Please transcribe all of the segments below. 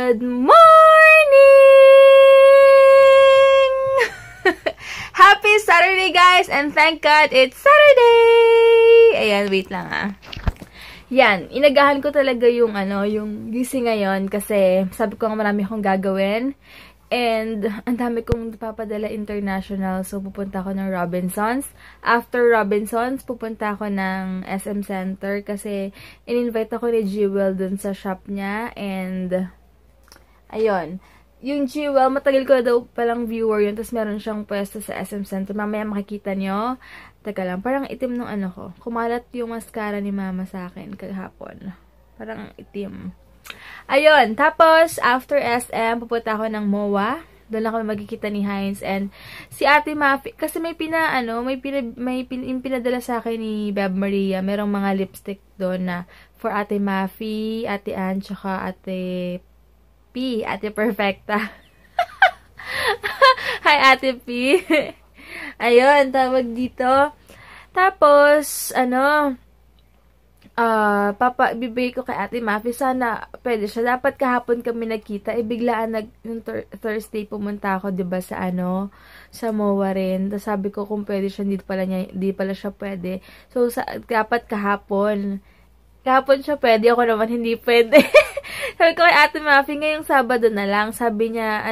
Good morning! Happy Saturday, guys! And thank God it's Saturday! Ayan, wait lang Yan, inagahan ko talaga yung yung gising ngayon kasi sabi ko nga marami akong gagawin. And ang dami kong papadala international. So, pupunta ako ng Robinsons. After Robinsons, pupunta ako ng SM Center kasi in-invite ako ni Jewel dun sa shop niya. And, ayun. Yung Jewel, matagal ko daw palang viewer yun. Tapos meron siyang pwesto sa SM Center. Mamaya makikita nyo. Teka lang, parang itim nung ko. Kumalat yung mascara ni mama sa akin kahapon. Parang itim. Ayun, tapos, after SM, pupunta ako ng MOA. Doon ako magkikita ni Heinz. And, si Ate Mafi, kasi may pinadala sa akin ni Beb Maria. Merong mga lipstick doon na for Ate Mafi, Ate Ann, tsaka Ate P, Ate Perfecta. Hi, Ate P. Ayun, tawag dito. Tapos, bibigay ko kay Ate Mafi. Sana pwede siya. Dapat kahapon kami nagkita. Biglaan yung Thursday pumunta ako, 'di ba, sa sa MOA rin. Tapos sabi ko kung pwede siya, hindi pala siya pwede. So dapat kahapon. Kahapon siya pwede, ako naman hindi pwede. Sabi ko kay Ate Mafi, ngayong Sabado na lang. Sabi niya,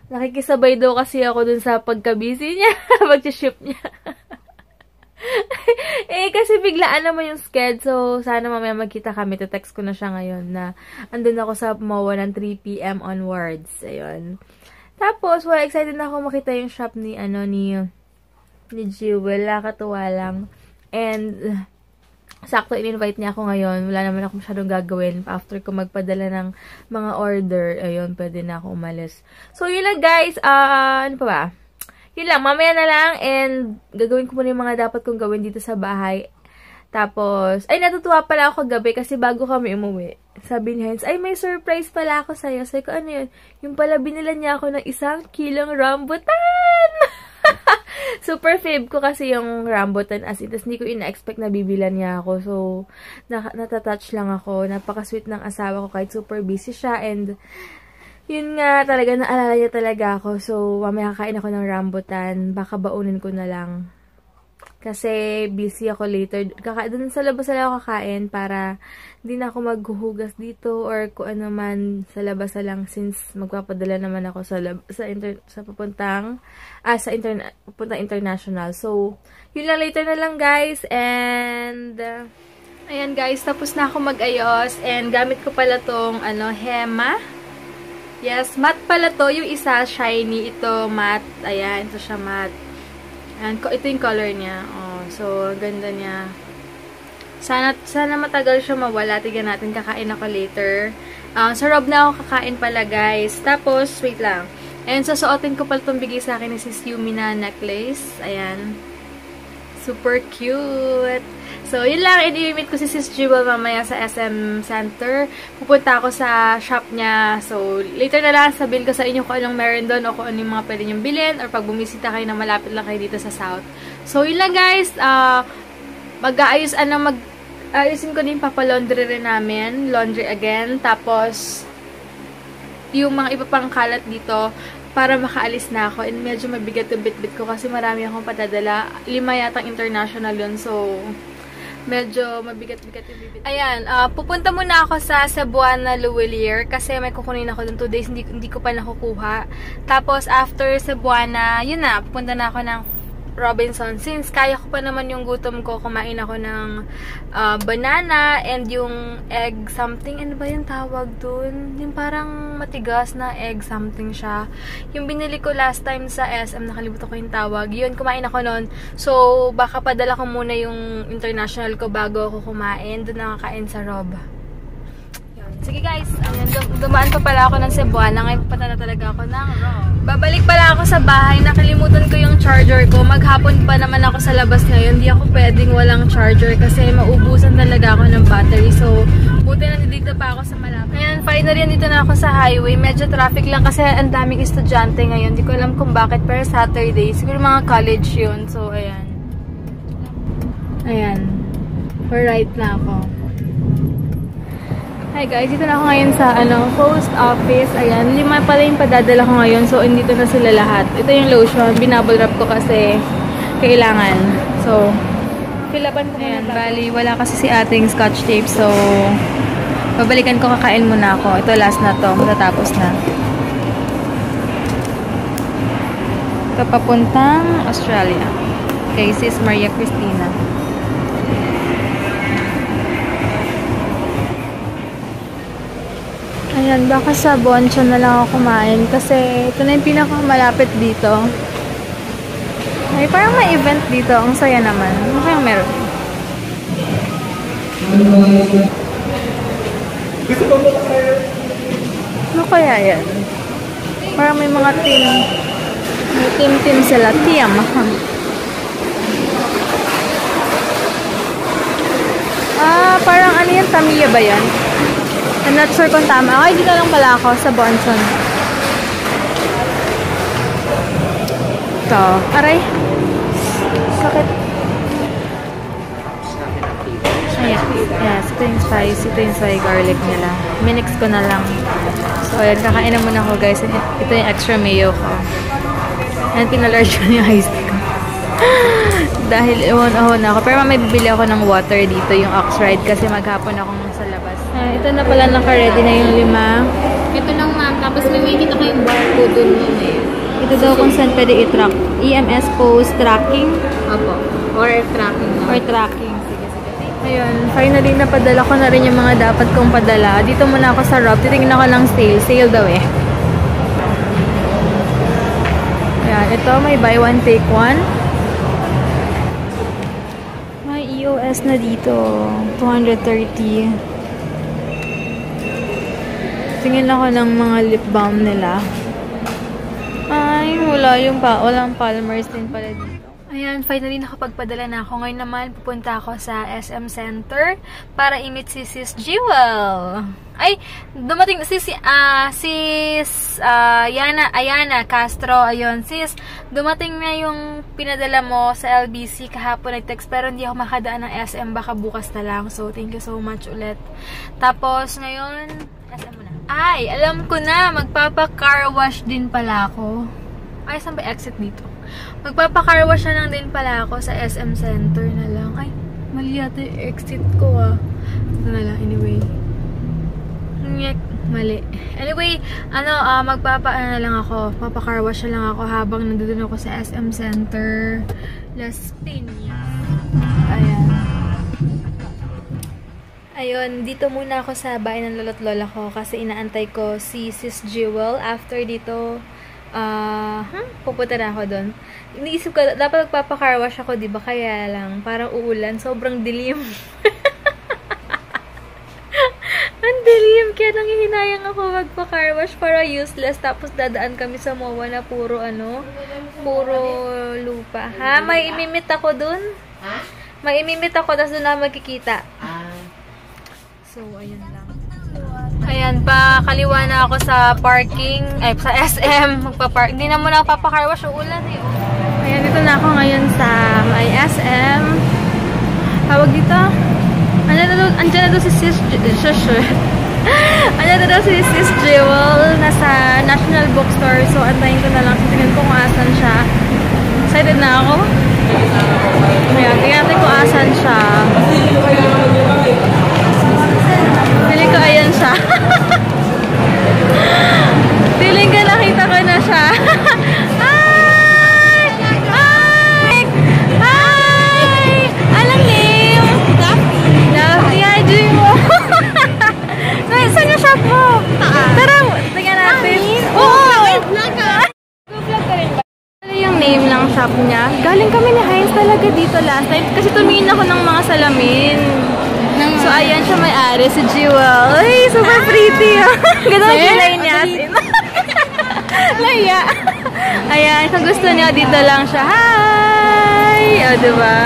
nakikisabay daw kasi ako dun sa pagka-busy niya. Pag-ship niya. Kasi biglaan naman yung schedule. So, sana mamaya magkita kami. Text ko na siya ngayon na andun ako sa MOA ng 3 PM onwards. Ayun. Tapos, excited na ako makita yung shop ni Jewel. Nakakatuwa lang. And, sakto in-invite niya ako ngayon. Wala naman ako masyadong gagawin. After ko magpadala ng mga order, ayun, pwede na ako umalis. So, yun lang, guys. Ano pa ba? Yun lang, mamaya na lang, and gagawin ko muna yung mga dapat kong gawin dito sa bahay. Tapos, natutuwa pala ako gabi kasi bago kami umuwi. Sabi ni Heinz, may surprise pala ako sa'yo. Sabi ko, ano yun? Yung pala binila niya ako ng 1 kilong rambutan! Super fave ko kasi yung rambutan as in. Tapos hindi ko ina-expect na bibilan niya ako. So, natatouch lang ako. Napaka-sweet ng asawa ko kahit super busy siya, and yun nga, talaga, naalala niya talaga ako. So, mamaya kakain ako ng rambutan. Baka baunin ko na lang. Kasi, busy ako later. Doon sa labas na ako kakain para hindi na ako maghuhugas dito or kung ano man sa labas na lang since magpapadala naman ako pupuntang international. So, yun lang, later na lang, guys. And, ayan, guys, tapos na ako mag-ayos. And, gamit ko pala tong, Hema. Yes, matte pala to. Yung isa, shiny. Ito, matte. Ayan, ito siya matte. Ayan, ito yung color niya. Oh, so, ganda niya. Sana matagal siya mawala. Tignan natin, kakain ako later. Sa Rob na ako kakain pala, guys. Tapos, wait lang. Ayan, susuotin ko pala itong bigay sa akin ni Sis Yumi na necklace. Ayan. Super cute. So, yun lang. I-meet ko si Sis Jewel mamaya sa SM Center. Pupunta ako sa shop niya. So, later na lang sabihin ko sa inyo kung anong meron doon o kung ano yung mga pwede niyong bilhin or pag bumisita kayo na malapit lang kayo dito sa South. So, yun lang, guys. Ayusin ko din papalaundry rin namin. Laundry again. Tapos, yung mga iba pang kalat dito para makaalis na ako. And medyo mabigat yung bit-bit ko kasi marami akong patadala. 5 yatang international yun. So, medyo mabigat-bigat yung bibit. Ayan, pupunta muna ako sa Cebuana Luwilier kasi may kukunin ako dun 2 days, hindi ko pa nakukuha. Tapos, after Cebuana, yun na, pupunta na ako ng Robinson. Since kaya ko pa naman yung gutom ko, kumain ako ng banana and yung egg something. Ano ba yung tawag dun? Yung parang matigas na egg something siya. Yung binili ko last time sa SM, nakalimutan ko yung tawag. Yun, kumain ako nun. So, baka padala ko muna yung international ko bago ako kumain. Doon nakakain sa Rob. Sige guys, dumaan pa pala ako ng Cebuana. Ngayon pa na talaga ako ng babalik pala ako sa bahay. Nakalimutan ko yung charger ko. Maghapon pa naman ako sa labas ngayon. Hindi ako pwedeng walang charger kasi maubusan talaga ako ng battery. So, buti na dito pa ako sa malapit. Ayan, finally dito na ako sa highway. Medyo traffic lang kasi ang daming estudyante ngayon. Hindi ko alam kung bakit, pero Saturday. Siguro mga college yun. So, ayan. Ayan. For right na ako. Hi guys, dito na ako ngayon sa post office. Ayan, 5 pala yung padadala ko ngayon. So, andito na sila lahat. Ito yung lotion. Binubble wrap ko kasi kailangan. So, fill-upan ko muna. Ayan, bali, wala kasi si ating scotch tape. So, babalikan ko, kakain muna ako. Ito, last na to. Matatapos na. Ito, papuntang Australia. Kay Sis Maria Cristina. Ayan, baka sa Bonchon na lang ako kumain kasi ito na yung pinakamalapit dito. Ay, parang may event dito. Ang saya naman. Ano kayang meron? Ano kaya yan? Parang may mga team. May team sila. Team. Parang ano yan? Tamiya ba yan? I'm not sure kung tama. Okay, dito lang pala ako sa Bonchon. Ito. Aray. Sakit. Ayan. Yes, ito yung spice. Ito yung soy garlic nila. Minix ko na lang. So, ayan. Kakain na muna ako, guys. Ito yung extra mayo ko. Ayan, pinalarge ko yung iced tea ko. Dahil iwan-ahon ako. Pero may bibili ako ng water dito, yung Oxride, kasi maghapon akong nasa labas. Ito na pala, naka-ready na yung 5. Ito lang, ma'am. Tapos may makikita kayong barcode dun yun eh. Ito daw kung saan pwede i-track. EMS post tracking? Opo. Or tracking. Or tracking. Sige. Ayun. Finally, napadala ko na rin yung mga dapat kong padala. Dito muna ako sa Rob. Titingnan ako ng sale. Sale daw eh. Ayan. Ito, may buy one, take one. May EOS na dito. 230. Tingin ako ng mga lip balm nila. Ay, walang Palmer's din pala dito. Ayan, finally nakapagpadala na ako. Ngayon naman, pupunta ako sa SM Center para i-meet si Sis Jewel. Ay, dumating Sis Ayana Castro. Ayun, Sis, dumating na yung pinadala mo sa LBC kahapon nag-text pero hindi ako makadaan ng SM. Baka bukas na lang. So, thank you so much ulit. Tapos, ngayon, SM mo na. Ay, alam ko na, magpapa-car wash din pala ako. Ay, saan ba exit dito? Magpapa-car wash na lang din pala ako sa SM Center na lang. Ay, mali yata yung exit ko Ito na lang, anyway. Mali. Anyway, magpapa-car wash na lang ako habang nandun ako sa SM Center Las Piñas. Ayan. Ayun, dito muna ako sa bahay ng lolo't lola ko kasi inaantay ko si Sis Jewel. After dito, pupunta na ako doon. Iniisip ko, dapat magpapa-car wash ako, diba? Kaya lang, parang uulan. Sobrang dilim. Ang dilim. Kaya nangihinayang ako magpa-car wash para useless. Tapos dadaan kami sa MOA na puro lupa. Ha? May imimit ako doon? Ha? May imimit ako, tapos doon na magkikita. So, ayun lang. Ayan, kaliwa na ako sa parking, sa SM. Hindi na muna ako papacar wash, ulan eh. Ayan, dito na ako ngayon sa may SM. Tawag dito? Andiyan na doon si Sis Jewel. Nasa National Bookstore. So, antayin ko na lang. Tingnan ko kung asan siya. Excited na ako. Ayan, tingnan ko kung asan siya. Feeling ko ayan siya. Feeling ko nakita ko na siya. Hi! Anong name? Daphne. Hi, Jimo. Saan yung shop mo? Tara, tingnan natin. Oo! Go-vlog ka rin ba? Ano yung name ng shop niya? Galing kami ni Heinz talaga dito last time. Kasi tumingin ako ng mga salamin. So, ayan siya may-ari, si Jewel. Ay, super pretty. Ganun ang kilay niya. Laya. Ayan, kung gusto niya, dito lang siya. Hi! O, diba?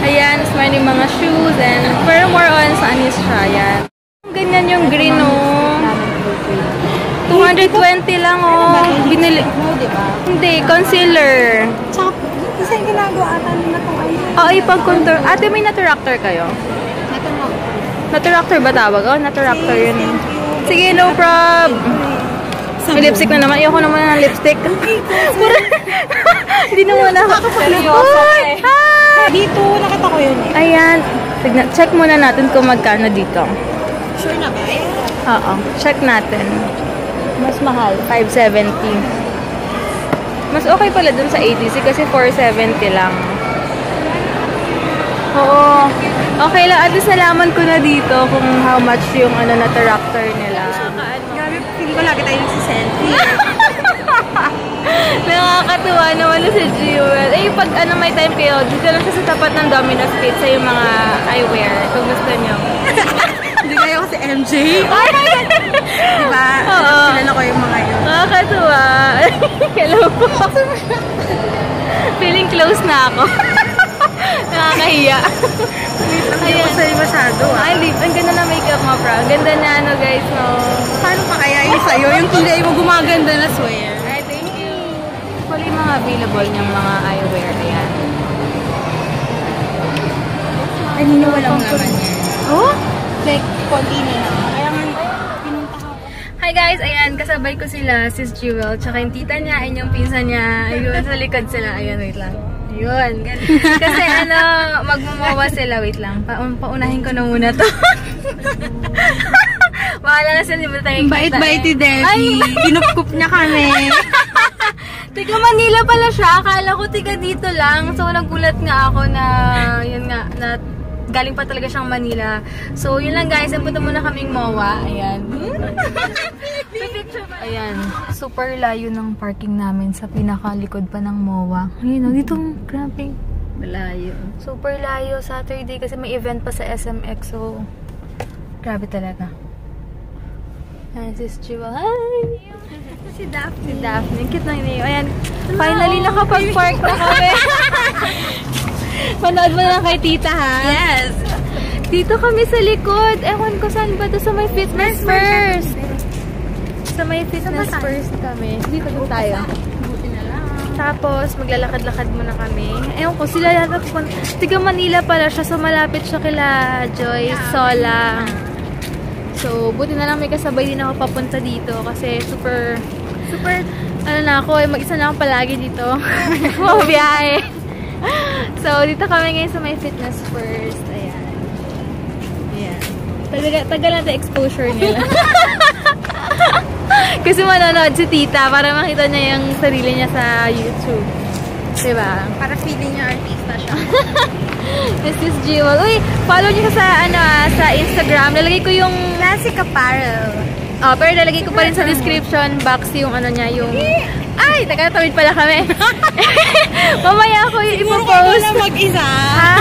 Ayan, may mga shoes and pero more on sa anis siya. Ayan. Ganyan yung green, oh. 220 lang, oh. Binili. Hindi, concealer. Tsaka, isa yung ginagawa ata nila kung ano. Oo, ipag-contour. Ate, may na-tractor kayo? Naturactor ba tawag? Oh, naturactor yun. Sige, no prob. May lipstick na naman. Ayoko naman ng lipstick. Hindi na muna ako. Hi! Dito, nakita ko yun eh. Ayan. Check muna natin kung magkano dito. Sure na ba? Oo. Check natin. Mas mahal. 570. Mas okay pala dun sa ATC kasi 470 lang. Oo. Okay lang. At least nalaman ko na dito kung how much yung na tractor nila. Grabe, feeling ko lagi tayo si selfie. Nakakatuwa naman na si Jewel. Eh, pag may time kayo, dito lang siya sa tapat ng Domino's Pizza yung mga eyewear. Kung gusto niyo. Hindi kayo kasi MJ. Diba? Oo. Kilala ko yung mga yun. Nakakatuwa. Hello po. Feeling close na ako. Nakakahiya. Hindi ko sa'yo masyado Ay, ang ganda na makeup mo, bro. Ang ganda na guys, no? Paano pa kaya yung sa'yo? Yung kulay mo gumaganda na swear. Ay, thank you. Wala yung mga available niyang mga eyewear. Ayan. Ay, walang naman yan. Oh? Like, konti na lang. Kaya nga, pinunta ko. Hi guys, ayan, kasabay ko sila, Sis Jewel, tsaka yung tita niya, and yung pinsan niya. Ayun, sa likod sila. Ayan, wait lang. Yun. Kasi magmamawa sila. Wait lang. Paunahin ko na muna to. Bahala na sila, di ba tayo kita? Bait-bait ni Debbie. Kinupkup niya kami. Tiga Manila pala siya. Akala ko tiga dito lang. So, nagulat nga ako na, yun nga, na galing pa talaga siyang Manila. So, yun lang guys. Punta muna kaming MOA. Ayan. Ayan. Super layo ng parking namin sa pinakalikod pa ng MOA. Ayun, dito. Grabe. Malayo. Super layo. Saturday kasi may event pa sa SMX. So, grabe talaga. Ayan, Sis Jewel. Hi! Si Daphne. Si Daphne. Cute na yun. Ayan. Finally, nakapag-park na kami. Panood mo na kay tita, ha? Yes. Dito kami sa likod. Ewan ko saan ba to? Sa may fitness first. Sa may fitness first kami. Dito po tayo. Buti na lang. Tapos, maglalakad-lakad muna kami. Ewan ko, sila yata tiga Manila pala siya. So, malapit siya kila Joyce Sola. So, buti na lang may kasabay din ako papunta dito. Kasi super, ano na ako, mag-isa na ako palagi dito. Mabiyahe. So, dito kami ngayon sa may fitness first. Ayan. Ayan. Tagal natin exposure nila. Kasi manonood si tita para makita niya yung sarili niya sa YouTube. Diba? Para feeling niya artista siya. This is Jewel. Uy, follow niyo sa sa Instagram. Lalagay ko yung Classic apparel. Oh, pero lalagay ko pa rin sa description box yung niya, yung... Ay, taga-tawid pala kami. Mamaya ako yung ipopost. Siguro mag-isa. Ha?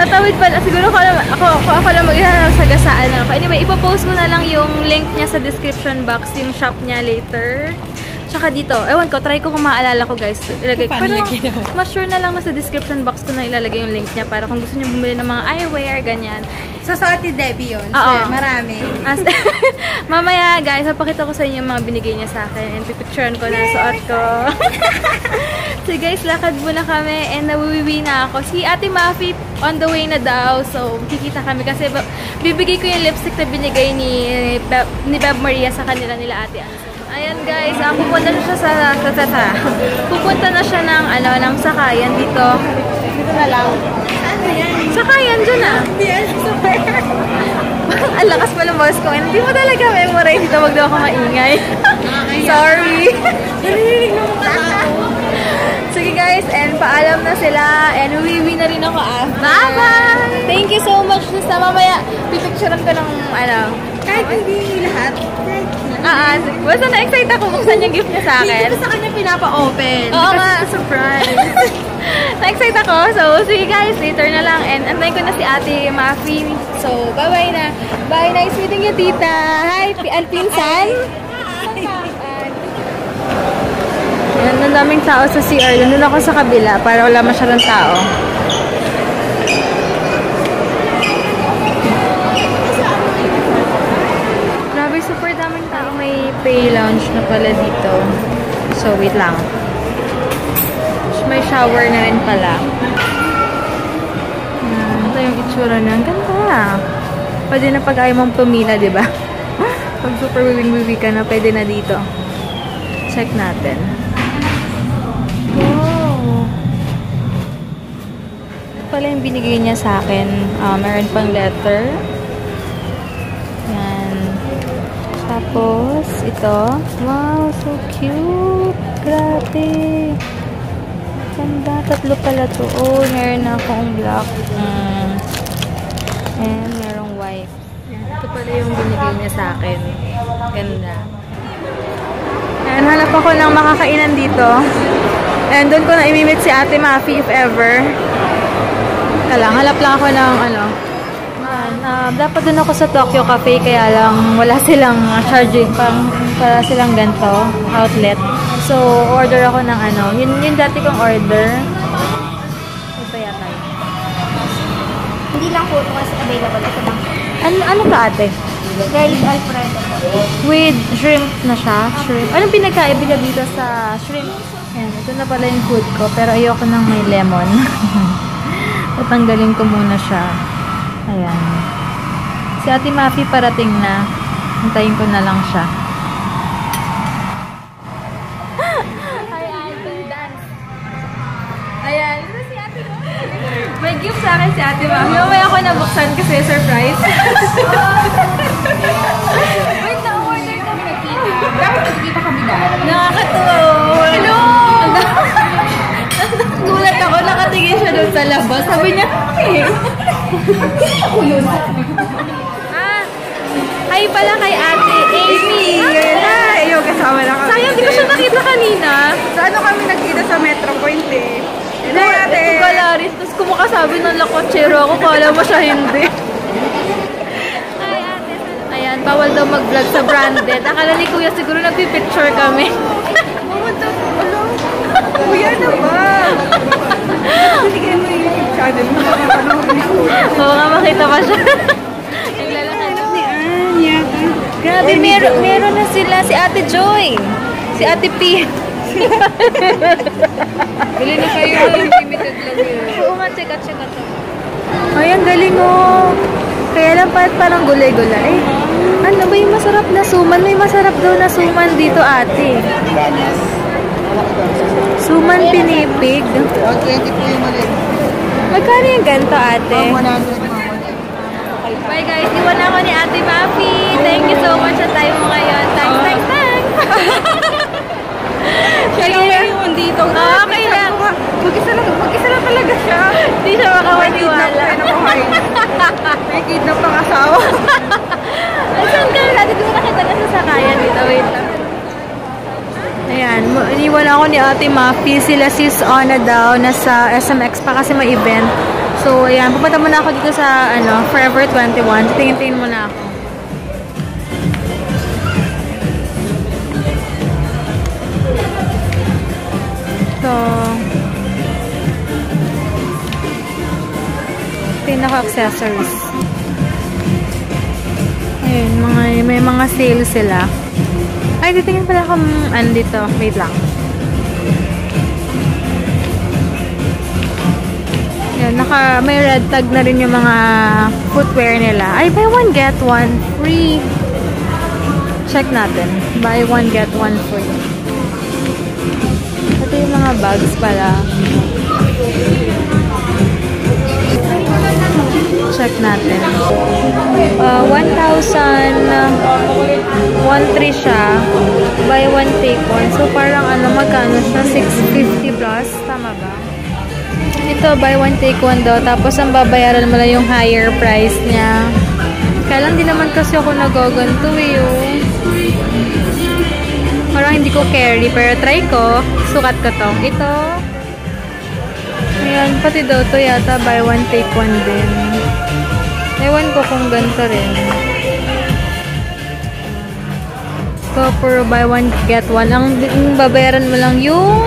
Tatawid pala. Siguro ako lang mag-isa na sagasaan ako. Anyway, ipopost ko na lang yung link niya sa description box, yung shop niya later. Tsaka dito, ewan ko, try ko kung maalala ko guys. Ilagay ko. Pero mas sure na lang na sa description box ko na ilalagay yung link niya para kung gusto niyo bumili ng mga eyewear, ganyan. So, suot ni Debbie yun. Oo. Marami. Mamaya guys, papakita ko sa inyo yung mga binigay niya sa akin and pipicturean ko na suot ko. So guys, lakad muna kami and nawiwi na ako. Si Ate Mafi on the way na daw. So, kikita kami kasi bibigay ko yung lipstick na binigay ni Beb Maria sa kanila nila Ate Anso. Ayan guys, pupunta na siya pupunta na siya ng sakayan dito. Dito na lang. Sakayan dyan ah. Ang lakas pa lumos ko. Hindi mo talaga memorize dito. Wag daw ako maingay. Sorry. Sige guys, and paalam na sila. And uwiwi na rin ako after. Bye-bye! Thank you so much. Basta mamaya, pipicturean ko ng Kahit hindi lahat. Basta na-excite ako buksan yung gift niya sa akin. Hindi ko sa kanya pinapa-open. Oo nga. Surprise. Na-excite ako. So, sige guys, later na lang. And antayin ko na si Ate Mafi. So, bye-bye na. Bye. Nice meeting you, tita. Hi, Pinsan. Ayan, ang daming tao sa CR. Nandun ako sa kabila para wala masyadong tao. Grabe, super daming tao. May pay lounge na pala dito. So, wait lang. May shower na rin pala. Ito yung tsura na. Ang ganda. Pwede na pag ayaw mong pumila, di ba? Pag super wiwing-wiwi ka na, pwede na dito. Check natin. Wow! Ito pala yung binigay niya sa akin. Meron pang letter. Yan. Tapos, ito. Wow, so cute! Grabe! Ganda. Tatlo pala to. Oh, meron na akong black. And merong white. Ito pala yung binigay niya sa akin. Ganda. And hanap ako ng makakainan dito. And doon ko na imimit si Ate Mafi if ever. Hanap lang ako ng ano. Dapat doon ako sa Tokyo Cafe kaya lang wala silang charging para silang ganito outlet. So, order ako ng ano. Yun dati kong order. Ito yata yun. Hindi lang po ito kasi available. Ito lang. Ano ka ate? Garlic Alfredo po. With shrimp na siya. Shrimp. Anong pinagkaibiga dito sa shrimp? Ayan, ito na pala yung food ko. Pero ayoko nang may lemon. Tatanggalin ko muna siya. Ayan. Si Ate Mafi parating na. Hintayin ko na lang siya. Ayan, ito si Ate Mafi. May gift sa akin si Ate Mafi. Mamaya ako nabuksan kasi surprise. Wait, na-order kami nagkita. Dapat nagkita kami dahil. Nakakatuwa. Hello! Gulat ako, nakatingin siya doon sa labas. Sabi niya, hey! Ako yun. Hi pala kay Ate Amy. Ay, yung kasama na kami. Sayang, di ko siya nakita kanina. Sa ano kami nagkita sa Metro Point eh. Hello, ate. Ito Galaris. Tapos kumakasabi ng lakotsero ako. Kala mo siya hindi. Hi, ate. Ayan, bawal daw mag-vlog sa branded. Akala ni Kuya siguro nagpipicture kami. Kuya na ba? Sige mo yung YouTube channel mo. Oo nga, makita pa siya. Si Anya. Grabe, meron na sila. Si Ate Joy. Si Ate P. Bili na kayo. Limited lang yun. Oo nga, check out. Ay, ang galing mo. Kaya lang parang gulay-gulay. Ano ba yung masarap na suman? May masarap daw na suman dito, ate. Suman pinipig. 120 po yung mali. Magkano yung ganito, ate? 100. Bye guys, iwan ako ni Ate Mafi. Thank you so much sa time mo ngayon. Thanks. Siya lang ngayon dito. Okay lang. Mag-isa lang talaga siya. Hindi siya makawaniwala. May kidnap pang asawa. Saan ka natin? Di mo nakita na sa sakayan dito. Wait lang. Ayan, iniwan ako ni Ate Mafi. Sila sis Ona daw. Nasa SMX pa kasi may event. So, ayan. Pupunta muna ako dito sa Forever 21. Tingin-tingin muna ako. So, pinaka-accessories. Ayun, may mga sale sila. Ay, titingin pala akong dito. Wait lang. Yan, may red tag na rin yung mga footwear nila. Ay, buy one, get one free. Check natin. Buy one, get one free. Ito yung mga bags pala. Check natin. 1,013 siya. Buy one, take one. So, parang magkano siya? 650 plus. Tama ba? Ito, buy one, take one daw. Tapos, ang babayaran mo lang yung higher price niya. Kaya lang, di naman kasi ako nagaganto eh. Parang hindi ko carry. Pero try ko. Sukat ko to. Ito. Ayan, pati daw to yata. Buy one, take one din. Ewan ko kung ganito rin. So, puro buy one, get one. Ang babayaran mo lang yung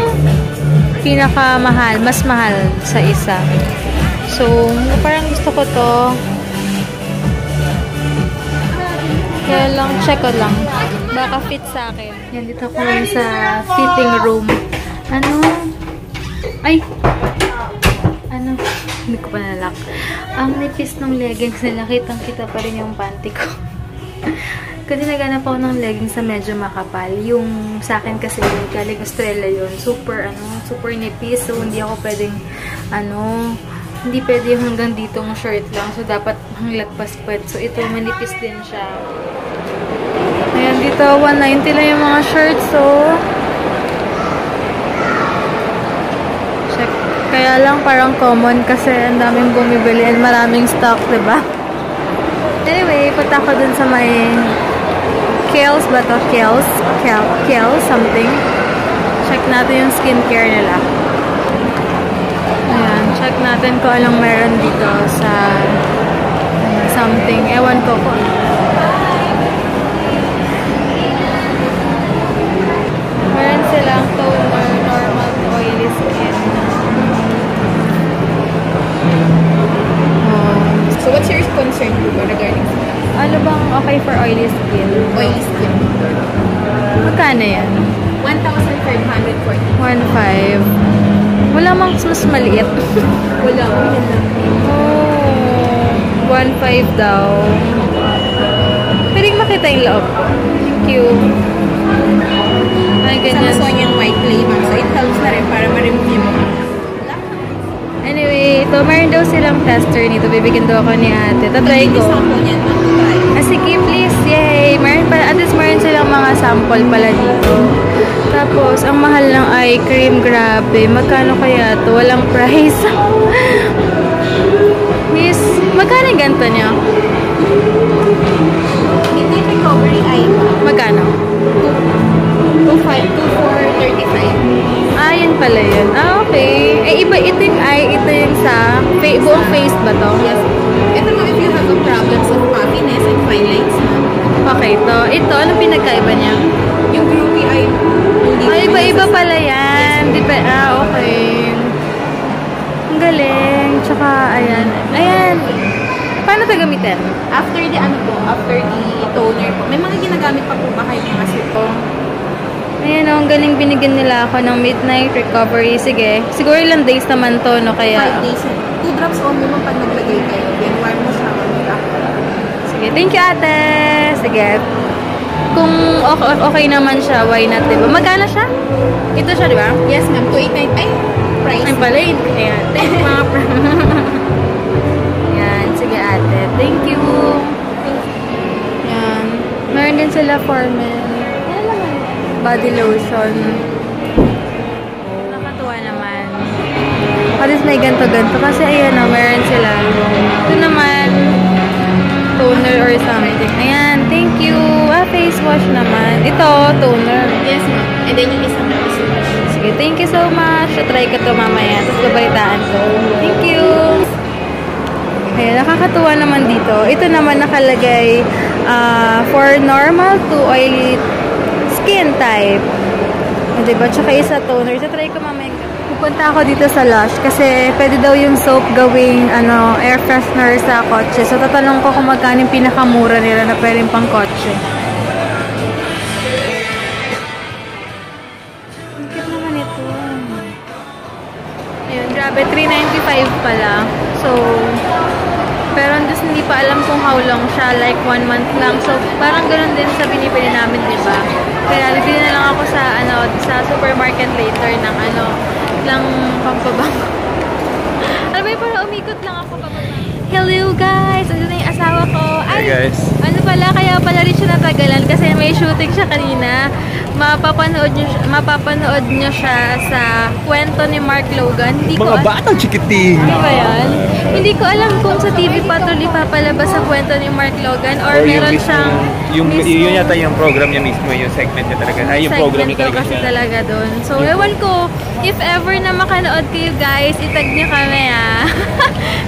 pinakamahal, mas mahal sa isa. So, parang gusto ko to. Kaya lang, check ko lang. Baka fit sa akin. Yan, dito ako rin sa fitting room. Hindi ko pa nalak. Ang nipis ng leggings nila, kitang-kita pa rin yung panty ko. Kasi naghanap ako ng leggings sa medyo makapal. Yung sa akin kasi galing Australia yun. Super nipis. So, hindi ako pwedeng, hindi pwede yung hanggang dito ng shirt lang. So, dapat hanglagpas pwed. So, ito, manipis din siya. Ayan, dito, 190 lang yung mga shirts. So, check. Kaya lang parang common kasi ang daming bumibili and maraming stock, diba? Anyway, punta ko dun sa may Kiehl's ba to? Kiehl's something. Check natin yung skincare nila. Ayan, check natin kung anong meron dito sa something. Ewan ko kung meron silang toner, normal to oily skin. So, what's your concern regarding skin? Ano bang okay for oily skin? Oily skin. Magkano yan? 1,540. 1.5. Wala mang mas maliit. Wala. Yan lang. Oh, 1.5 daw. Pwedeng makita yung loob. Thank you. Ay, ganyan. Samsonian white clay, ma'am. So, it helps na rin para ma-remove yung mga. Anyway, ito, meron daw silang tester nito. Bibigyan daw ako ni ate. Tatry ko. Sige, please. Yay! Meron pa, at least meron silang mga sample pala dito. Tapos, ang mahal ng eye cream. Grabe. Magkano kaya ito? Walang price. Miss, magkano yung ganito niya? Hindi recovery eye. Magkano? 2,435. Ah, yun pala yun. Ah, okay. Eh, iba ito yung eye, ito yung sa buong face ba to? Yes. Ito mo if you have a problems of puffiness and fine lines. Okay, ito, anong pinagkaiba niya? Yung droopy eye. Ay, iba-iba pala yan. Di ba? Ah, okay. Ang galing. Tsaka, ayan. Ayan. Paano ito gamitin? After the after the toner po. May mga ginagamit pa po ba kayo kasi po? Ayan o, ang galing binigyan nila ako ng midnight recovery. Sige. Siguro ilang days naman to, no? Kaya, 5 days. 2 drops only mo pag naglagay kayo. Then warm mo siya. sige. Thank you, ate. Sige. Kung okay naman siya, why not, diba? Magkano siya? Ito siya, diba? Yes, ma'am. 289. Ay, price. Ay pala, ayan. Thank you, mga Yan. Sige, ate. Thank you. Yan. Meron din sila for men. Body lotion. Nakatuwa naman. At least may ganto-ganto. Kasi ayan o, meron sila. Ito naman, toner or something. Ayan, thank you. Ah, face wash naman. Ito, toner. Yes, ma'am. And then yung isang face wash. Sige, thank you so much. Try ko to mamaya. Tapos babalitaan ko. Thank you. Ayan, nakakatuwa naman dito. Ito naman nakalagay for normal to oily skin type. O, diba? Tsaka isa toner. So, try ko mamaya. Pupunta ako dito sa Lush kasi pwede daw yung soap gawing air freshener sa kotse. So, tatanong ko kung magkano yung pinakamura nila na pwedeng pang kotse. Ang cute naman ito. Ayun, grabe. $395 pala. So, pero just hindi pa alam kung how long siya. Like 1 month lang. So, parang ganun din sa binibili namin, diba? Kaya, bibili na lang ako sa, sa supermarket later ng, lang pampabango. Alam mo yun, parang umikot lang ako pampabango. Hello, guys! Ano na yung asawa ko? Ay, hey, guys! Ano pala, kaya pala rin siya natagalan kasi may shooting siya kanina. Mapapanood nyo siya sa kwento ni Mark Logan. Hindi ko Mga batang chikiting! Ano ba yan? Hindi ko alam kung sa TV Patrol ipapalabas sa kwento ni Mark Logan or meron siyang yun yata yung program niya mismo, yung segment niya talaga. Ay, yung program niya talaga kasi siya. talaga doon. So, ewan ko, if ever na makanood kayo guys, itag niyo kami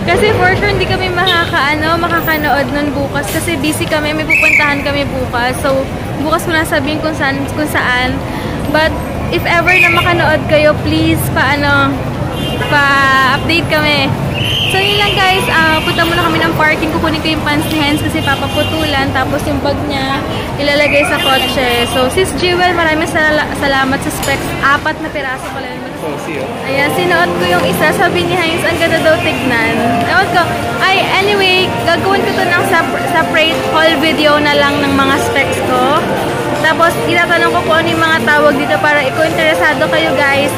Kasi for sure, hindi kami makakanood nun bukas kasi busy kami, may pupuntahan kami bukas. So, bukas ko na sabihin kung saan. But, if ever na makanood kayo, please, pa-update kami. So, yun lang guys, punta muna kami ng parking, kukunin ko yung pants ni Hens kasi papaputulan, tapos yung bag niya ilalagay sa kotse. So, Sis Jewel, maraming salamat sa specs. 4 na piraso pala yun. saucy, oh. Ayan, sinuot ko yung isa. Sabi ni Heinz, ang ganda daw tignan. Ewan ko. Ay, anyway, gagawin ko to ng separate haul video na lang ng mga specs ko. Tapos, itatanong ko kung ano yung mga tawag dito para kung interesado kayo guys,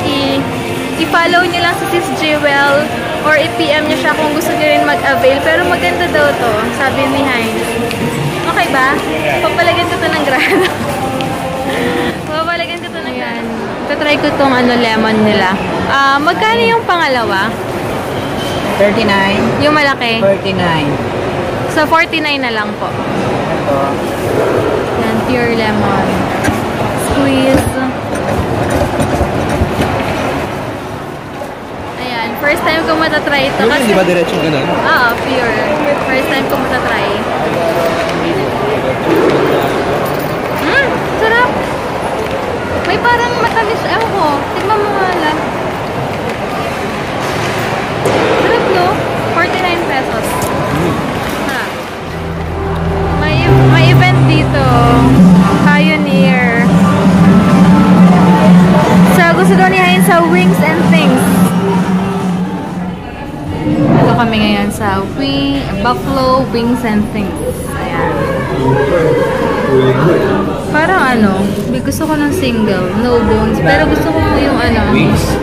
i-follow nyo lang si Sis Jewel or i-PM nyo siya kung gusto nyo rin mag-avail. Pero maganda daw to, sabi ni Heinz. Okay ba? Papalagyan ko to ng grado. Papalagyan ko to ng grado. Tatry ko tong lemon nila. Magkano yung pangalawa? 39. Yung malaki? 49. So, 49 na lang po. Ito. Yan, pure lemon. Squeeze. Ayan, first time ko matatry ito. Kasi, Di ba diretsong ganun? oo, pure. First time ko matatry. Sarap! May parang matamis. Ewan ko. Tignan mo nga lang. Sarap, no? 49 pesos. Sarap. May event dito. Pioneer. So, gusto daw ni Heinz sa Wings and Things. Ito kami ngayon sa Buffalo Wings and Things. Ayan. Parang gusto ko ng single, no bones. Pero gusto ko yung Wings?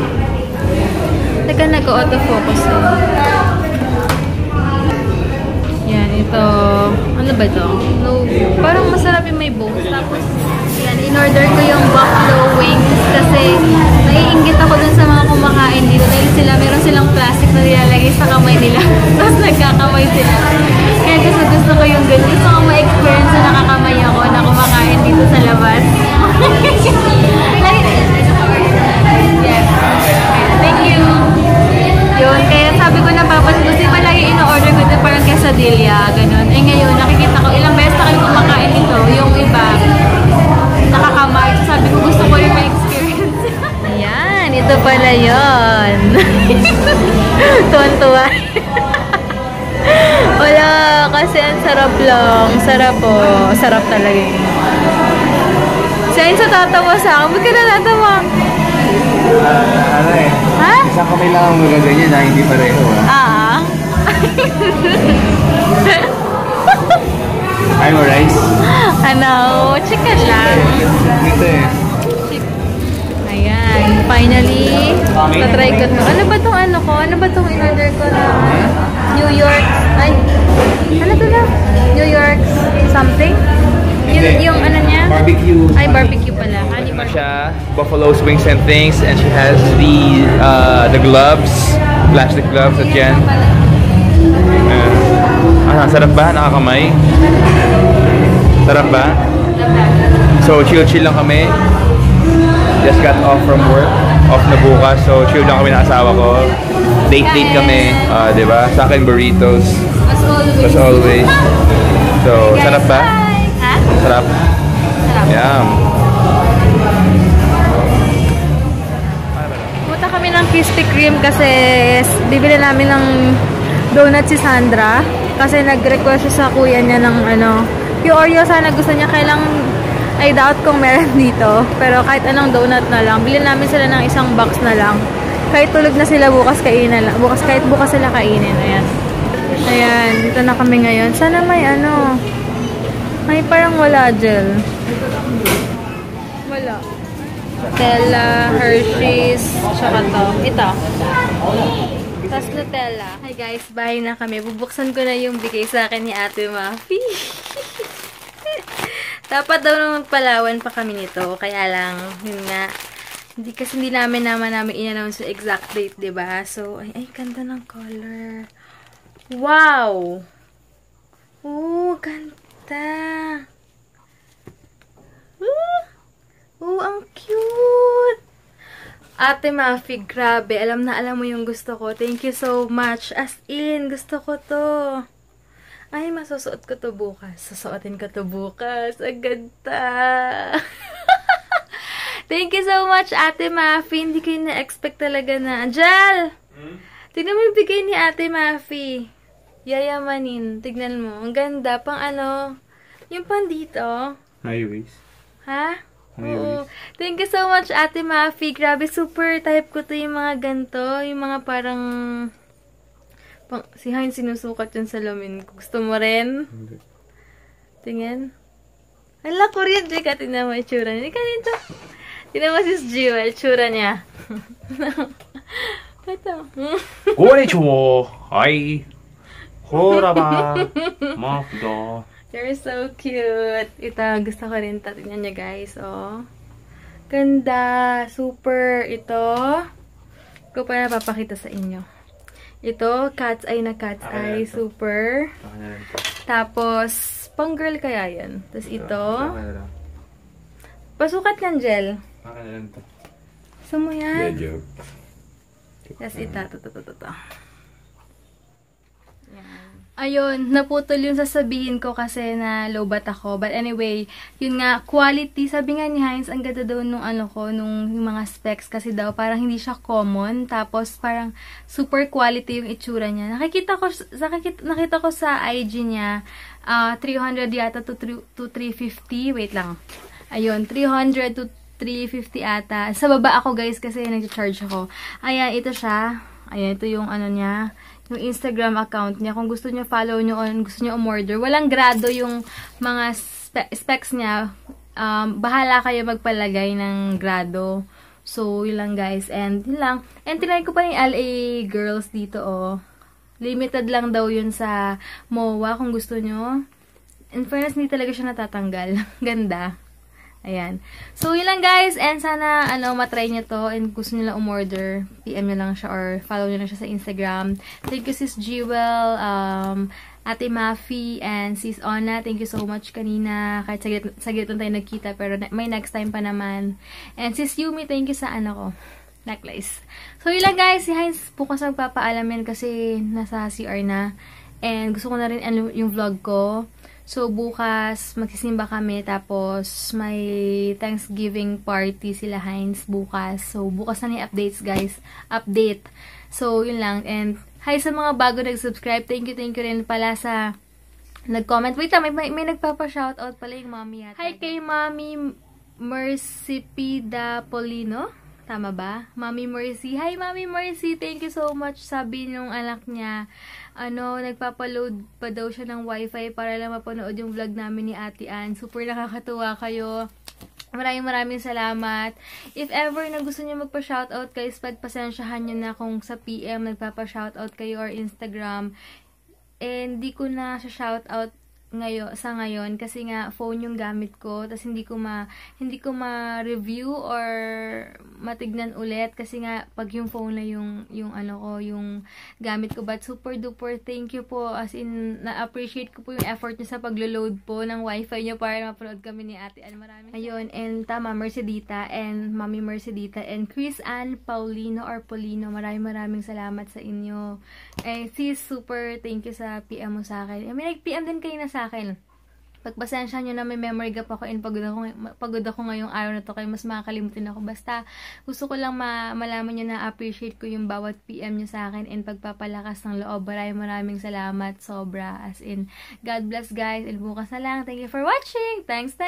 Teka, nag-autofocus yan, ito. Ano ba ito? No, parang masarap yung may bones. Tapos, yan, in-order ko yung buffalo wings kasi naiinggit ako dun sa mga kumakain dito dahil meron silang plastic na nilalagay sa kamay nila. Tapos nagkakamay sila. Kaya gusto ko yung ganyan. Gusto ko ma-experience na nakakamay ako na kumakain dito sa labas. Yes. Thank you. Yun, kaya sabi ko na kasi palagi ino-order ko ito parang quesadilla, ganun. Eh ngayon, nakikita ko ilang beses na kayo kumakain ito, yung iba nakakamay. So sabi ko gusto ko rin ma-experience. Ayan, ito pala yun. Tuwan-tuwa. Wala, kasi ang sarap lang. Sarap po. Sarap talaga yun. Siya sa tatawa sa akin. Ba't ka na natawa? Ha? Isang kamay lang ang magaganyan na hindi pareho, ha? Ay, mo rice? Chicken lang. Ito eh. Ayan, finally, tatry ko to. Ano ba tong ko? Ano ba tong in-order ko na New York? Ay, ano to na? New York something? Yung niya? Barbecue. Ay, barbecue pala. Ano siya? Buffalo's Wings and Things, and she has the gloves, plastic gloves at yan. Sarap ba? Nakakamay? Sarap ba? So, chill lang kami. Just got off from work. Off na bukas. So, chill lang kami ng asawa ko. Date kami. Diba? Sa akin, burritos. As always. So, sarap ba? Ha? Sarap? Sarap. Yum. Punta kami ng Krispy Kreme kasi bibili namin ng donut si Sandra. Kasi nag-request siya sa kuya niya ng yung Oreo sana gusto niya. I doubt kung meron dito. Pero kahit anong donut na lang. Bilhin namin sila ng isang box na lang. Kahit tulog na sila bukas kainin lang. Kahit bukas sila kainin. Ayan. Ayan. Dito na kami ngayon. Sana may may parang wala gel. Wala. Nutella, Hershey's, tsaka to. Ito. Tapos Nutella. Hi guys, bahay na kami. Bubuksan ko na yung bigay sa akin ni Ate Mafi. Dapat daw nung magpalawan pa kami nito. Kaya lang, yun nga. Hindi namin in-announce yung exact date, diba? So, ay, ganda ng color. Wow! Oh, ganda! Ang cute! Ate Mafi, grabe. Alam mo yung gusto ko. Thank you so much. As in, gusto ko to. Ay, masusuot ko to bukas. Susuotin ko to bukas. Ang ganda! Thank you so much, Ate Mafi. Hindi ko na-expect talaga na. Jal! Tignan mo yung bigay ni Ate Mafi. Yayamanin. Tignan mo. Ang ganda. Pang yung pang dito. High waist. Ha? Oo. Thank you so much, Ate Mafi. Grabe, super type ko to yung mga ganito. Yung mga parang... si Hein sinusukat yung salamin ko. Gusto mo rin? Hindi. Tingin. Hala, Korean, Jeka. Tingnan mo yung tsura niya. Tingnan nito. Tingnan mo si Jewel, tsura niya. Ito. Konnichiwa! Hi! Horaba! Mafda! You're so cute. Ito, gusto ko rin. Tingnan niya, guys. Oh. Ganda. Super. Ito. Ko pa napapakita sa inyo. Ito, cat's eye na cat's eye. Super. Tapos, pang girl kaya yan. Tapos ito. Pasukat yan, Jel. Gusto mo yan? joke. Tapos ito. Ito. Ayun, naputol yung sasabihin ko kasi na lowbat ako. But anyway, yun nga, quality. Sabi nga ni Heinz, ang ganda daw nung nung yung mga specs kasi daw parang hindi siya common. Tapos parang super quality yung itsura niya. Nakita ko sa IG niya, 300 yata to 350. Wait lang. Ayun, 300 to 350 ata. Sa baba ako guys kasi nag-charge ako. Ayan, ito siya. Ayan, ito yung niya. Yung Instagram account niya. Kung gusto niyo follow niyo o gusto niyo umorder. Walang grado yung mga specs niya. Bahala kayo magpalagay ng grado. So, yun lang guys. And yun lang. And tinry ko pa yung LA girls dito oh. Limited lang daw yun sa MOA kung gusto niyo. In fairness, hindi talaga siya natatanggal. Ganda. Ayan. So, yun lang guys. And sana, matry nyo to. And gusto nyo lang umorder, PM nyo lang siya or follow nyo lang siya sa Instagram. Thank you, Sis Jewel, Ate Mafi, and Sis Ona. Thank you so much kanina. Kahit saglit lang tayo nagkita, pero may next time pa naman. And Sis Yumi, thank you sa necklace. So, yun lang guys. Si Heinz bukas magpapaalamin kasi nasa CR na. And gusto ko na rin yung vlog ko. So, bukas, magsisimba kami, tapos may Thanksgiving party sila Heinz bukas. So, bukas na yung updates, guys. Update. So, yun lang. And, hi sa mga bago nag-subscribe. Thank you rin pala sa nag-comment. Wait lang, may nagpapa-shoutout pala yung mommy yata. Hi kay Mommy Mercipida Polino. Tama ba? Mommy Mercy. Hi, Mommy Mercy. Thank you so much. Sabi nung anak niya, nagpapaload pa daw siya ng wifi para lang mapanood yung vlog namin ni Ate Ann. Super nakakatuwa kayo. Maraming salamat. If ever na gusto niyo magpa-shoutout guys, pagpasensyahan niyo na kung sa PM nagpapa-shoutout kayo or Instagram. Hindi ko na siya shoutout ngayon kasi nga phone yung gamit ko, tapos hindi ko ma-review or matignan ulit kasi nga pag yung phone na yung gamit ko. But super duper thank you po, as in na-appreciate ko po yung effort niyo sa paglo-load po ng wifi niyo para mapanood kami ni Ate Ann. Ayun, and tama, Mercedita and Mommy Mercedita and Chris Ann Paulino or Polino, maraming salamat sa inyo. Sis, super thank you sa PM mo sa akin. May nag-PM din kayo na sa akin. Pagpasensya nyo na may memory gap ako and pagod ako ngayong araw na to kaya mas makakalimutin ako. Basta gusto ko lang malaman nyo na appreciate ko yung bawat PM nyo sa akin and pagpapalakas ng loob. Maraming salamat. Sobra. As in, God bless guys. And bukas na lang. Thank you for watching. Thanks.